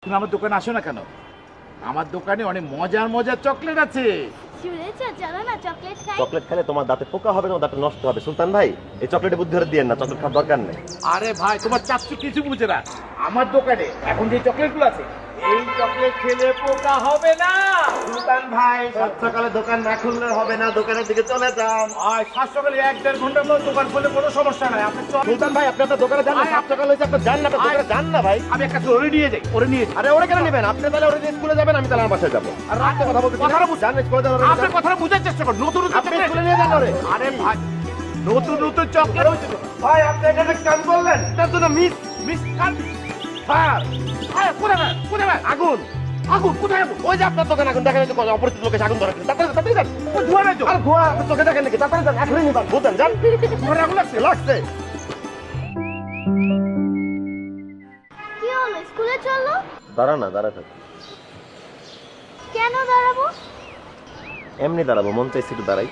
তুমি আমার দোকানে আসো না কেন? আমার দোকানে অনেক মজার মজার চকলেট আছে। শুনেছো, চলো না চকলেট খাই। চকলেট খেলে তোমার দাঁতে পোকা হবে না, দাঁতে নষ্ট হবে। সুলতান ভাই, এই চকলেটে বুদ্ধি ধরে দিয়েন না, চকলেট খাওয়ার দরকার নেই। আরে ভাই, তোমার চাচ্ছু কিছু বুঝে না। আমার দোকানে এখন যে চকলেটগুলো আছে, এই চকলেট খেলে পোকা হবে না। সুলতান ভাই, সাত সকালে দোকান না খুললে হবে না, দোকানের দিকে চলে যান। আর 7 সকালে 1-1.5 ঘন্টার মধ্যে দোকান খুলে কোনো সমস্যা নাই। আপনি সুলতান ভাই, আপনি আপনার দোকানে যান না, সাত সকাল হয়েছে, আপনি যান না, আপনার দোকানে যান না ভাই। আমি একটা ওরে নিয়ে যাই, ওরে নিয়ে যাই। আরে ওরে কেন নেবেন? আপনি তাহলে ওরে নিয়ে স্কুলে যাবেন, আমি তাহলে আমার বাসায় যাবো। আর রাতে কথা বলতে কথাটা বুঝ- যান, স্কুলে যান, ওরে আপনি যান। কথাটা বুঝার চেষ্টা করুন। নতুন নতুন আপনি চকলেট- স্কুলে নিয়ে যান ওরে। আরে ভাই, নতুন নতুন চকলেট হয়েছে তো। ভাই, আপনি এখানে কাম করলেন, তার জন্য মিস কান ফায়ার। আরে কোথায় ভাই? কোথায় ভাই? আগুন। আগুন কোথায় আগুন? ওই যে আপনার দোকান আগুন, দেখেন এই যে অপরিচিত লোকের আগুন ধরে গেছে। তাড়াতাড়ি তাড়াতাড়ি যান। ওই ধোয়া নাই তো? আর ধোয়া আপনার চোখে দেখেন নাকি? তাড়াতাড়ি যান, এখনই নিবান, বুঝলেন? যান। ধোয়া আগুন লাগছে? লাগছে। কি হলো, স্কুলে চলো? দাঁড়া না, দাঁড়া থাক। কেন দাঁড়াবো? এমনি দাঁড়াবো, মন চাইছে একটু দাঁড়াই।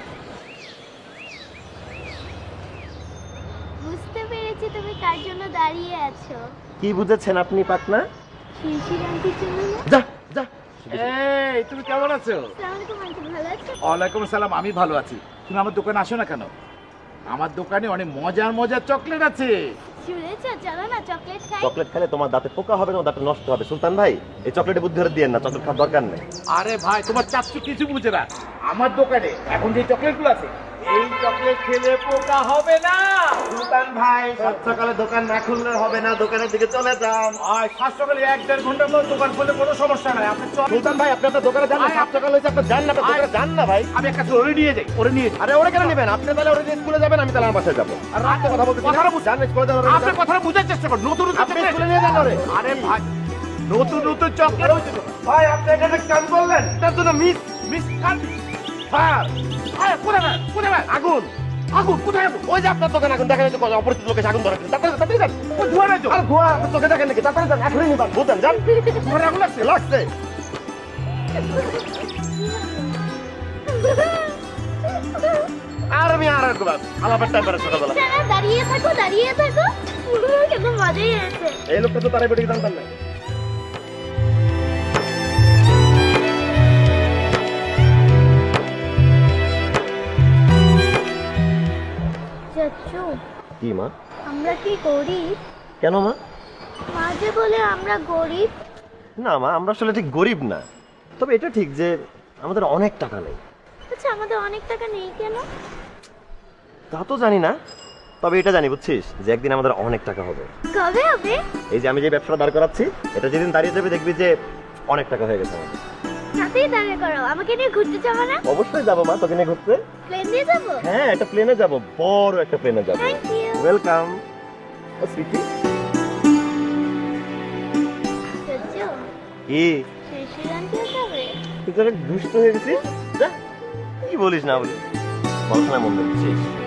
বুঝতে পেরেছি তুমি কার জন্য দাঁড়িয়ে আছো। কি বুঝেছেন আপনি পাকনা? শিশির আন্টির জন্য না? যা যা। এই, তুমি কেমন আছো? আসসালামু আলাইকুম আন্টি, ভালো আছো? ওয়ালাইকুম আসসালাম, আমি ভালো আছি। তুমি আমার দোকানে আসো না কেন? আমার দোকানে অনেক মজার মজার চকলেট আছে। শুনেছো, চলো না চকলেট খাই। চকলেট খেলে তোমার দাঁতে পোকা হবে না, দাঁতে নষ্ট হবে। সুলতান ভাই, এই চকলেটে বুদ্ধি ধরে দিয়েন না, চকলেট খাওয়ার দরকার নেই। আরে ভাই, তোমার চাচ্ছু কিছু বুঝে না। আমার দোকানে এখন যে চকলেটগুলো আছে, এই চকলেট খেলে পোকা হবে না। সুলতান ভাই, সাত সকালে দোকান না খুললে হবে না, দোকানের দিকে চলে যান। আর 7 সকালে 1-1.5 ঘন্টার মধ্যে দোকান খুলে কোনো সমস্যা নাই। আপনি সুলতান ভাই, আপনি আপনার দোকানে যান না, সাত সকাল হয়েছে, আপনি যান না, আপনার দোকানে যান না ভাই। আমি একটা ওরে নিয়ে যাই, ওরে নিয়ে যাই। আরে ওরে কেন নেবেন? আপনি তাহলে ওরে নিয়ে স্কুলে যাবেন, আমি তাহলে আমার বাসায় যাবো। আর রাতে কথা বলতে কথাটা বুঝ- যান, স্কুলে যান, ওরে আপনি যান। কথাটা বুঝার চেষ্টা করুন। নতুন নতুন আপনি চকলেট- স্কুলে নিয়ে যান ওরে। আরে ভাই, নতুন নতুন চকলেট হয়েছে তো। ভাই, আপনি এখানে কাম করলেন, তার জন্য মিস কান ফায়ার। আরে কোথায় ভাই? কোথায় ভাই? আগুন। আগুন কোথায় আগুন? ওই যে আপনার দোকান আগুন, দেখেন এই যে অপরিচিত লোকের আগুন ধরে গেছে। তাড়াতাড়ি তাড়াতাড়ি যান। ওই ধোয়া নাই তো? আর ধোয়া আপনার চোখে দেখেন নাকি? তাড়াতাড়ি যান, এখনই নিবান, বুঝলেন? যান। ধোয়া আগুন লাগছে? লাগছে। আর আমি আর একবার আলাপের টাইম পারে সকালবেলা। না, দাঁড়িয়ে থাকো দাঁড়িয়ে থাকো। কিন্তু মজাই আছে। এই লোকটা তো তারাই বেটে জানতাম না। চাচু, কি মা? আমরা কি গরিব? কেন মা? মাঝে বলে আমরা গরিব। না মা, আমরা আসলে ঠিক গরিব না। তবে এটা ঠিক যে আমাদের অনেক টাকা নেই। আচ্ছা, আমাদের অনেক টাকা নেই কেন? তা তো জানি না, তবে এটা জানি বুঝছিস যে একদিন আমাদের অনেক টাকা হবে। কবে হবে? এই যে আমি যে ব্যবসাটা দাঁড় করাচ্ছি, এটা যেদিন দাঁড়িয়ে যাবে দেখবি যে অনেক টাকা হয়ে গেছে আমাদের। সাথেই দাঁড়িয়ে করো। আমাকে নিয়ে ঘুরতে যাবো না? অবশ্যই যাবো মা, তোকে নিয়ে ঘুরতে। প্লেন দিয়ে যাবো? হ্যাঁ, একটা প্লেনে যাবো, বড় একটা প্লেনে যাবো। Thank you. ওয়েলকাম। ও সুইটি। চাচু, কি শিশির আন্টিও যাবে? তুই তো অনেক দুষ্ট হয়ে গেছিস। যা, কি বলিস না বলিস, পড়াশোনায় মন দিচ্ছিস।